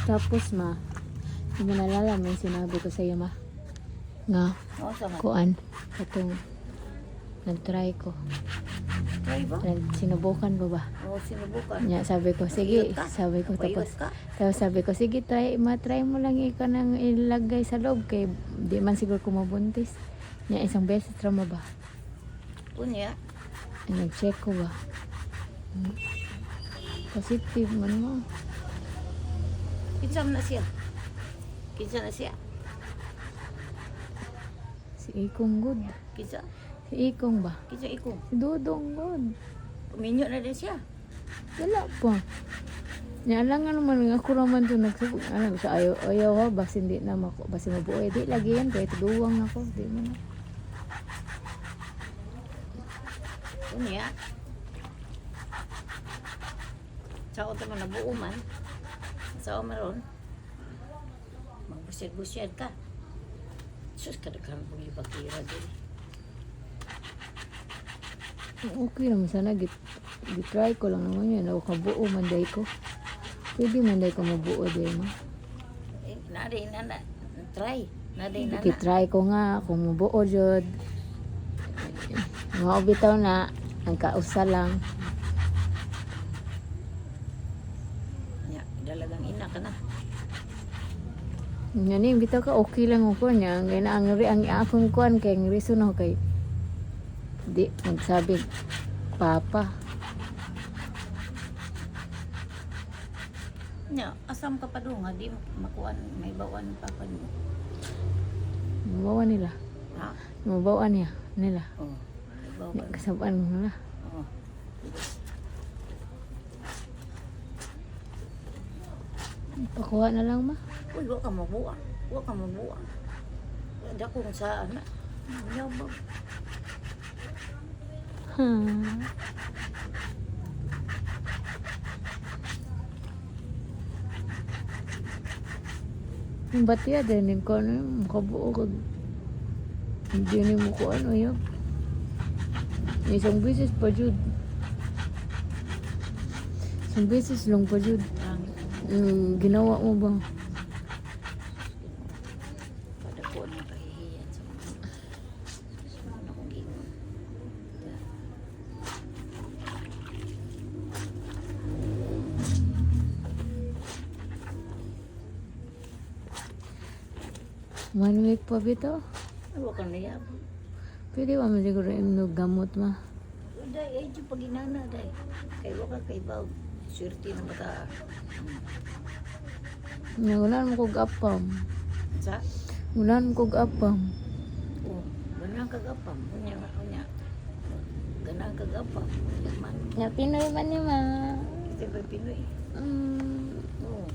Tapos ma, hindi mo nalala may sinabi ko sa'yo ma. Nga, Oo, sama. kuan, katong nag-try ko. Try ba? Sinubukan ko ba? Oo, sinubukan. Nya, sabi ko, sige, Napaigot ka? sabi ko Napaigot tapos. ka? Tapos sabi ko, sige, try mo lang ikaw nang ilagay sa loob kay di man siguro ko mabuntis. Nya, isang beses trama ba? Unya. Nag-check ko ba? Positive man mo. Kinsa na siya? Kinsa na siya? Si Ikong good. Kinsa? Si Ikong ba? Kinsa iko? Si Dudong good. Kuminyo na din siya. Wala pa. Nya, alangan naman ako naman to nagsubok. Alam sa ayaw ha, bas hindi na mako. Bas mabuhay. Di lagi yan. Kahit duwang ako. Di mo na. Unya. Sao taman nabuo man. Sao maron. Magbusyad-busyad ka. Sus, kadaghan kong ipakira din. Okay naman sana. Gitry ko lang naman yun. Ako kabuo manday ko. Pwede manday ko mabuo din mo. Naday na. Try. Naday na. Gitry ko nga kung mabuo jud. Mga bitaw na. Ang kausa lang. Ya, dalagang ina ka na. Nga ni, bitaw ka okay lang ako niya. Ang akong kuan kay ang reason ako kay di magsabi papa. Nya, asam ka pa doon nga, di makuan, may bawan pa pa mo. Mabawa nila. Ha? Mabawa niya nila. Oo. May bawan. Kasabaan mo na. Oo. Pakuha na lang ma. Uy, wa ka mabuang. Wa ka mabuang. Ada kong sa ana. Yabang. Yung batya din ko ano makabuo kag hindi ni mo ko ano yun. Isang beses pa jud. Isang beses lang pa jud. Ginawa mo ba? Pada ko na kahihiyan sa mga. Sa mga kong gingon. One week pa bito. Ay, wa ka na yabang. Pwede ba masiguro yung gamot ma? Day, ay, di paginana, day. Kay wa ka kay baw. Swerte ng bata. Ulan mo kog apam. Sa? Ulan mo kog apam. Oo. Ganang kagapam. Unya, unya. Ganang kagapam. Unya man. Ya Pinoy man ni ma. Ito ba Pinoy? Oo.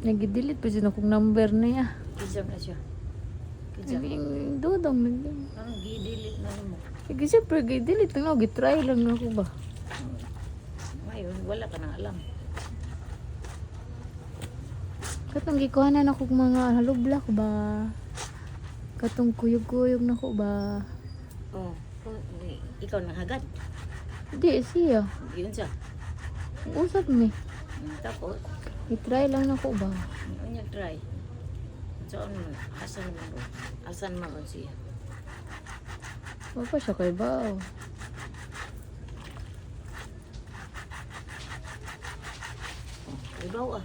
Nagidelete pa siya kong number niya. Kinsa na siya? Kinsa? Dudong nag. Anong gidilit na mo? Sige siyempre gidelete na. Gitry lang ako ba? Ngayon, wala ka nang alam. Katong gikuhanan ako mga halublak ba? Katong kuyog-kuyog na ko ba? Oo. Ikaw nang hagad. Di siya. Yun siya. Usap mi. Tapos, I-try lang na ko ba? ano niya try? So, asan naman o? Asan naman o siya? Wala pa siya kay bao. Ibaw ah.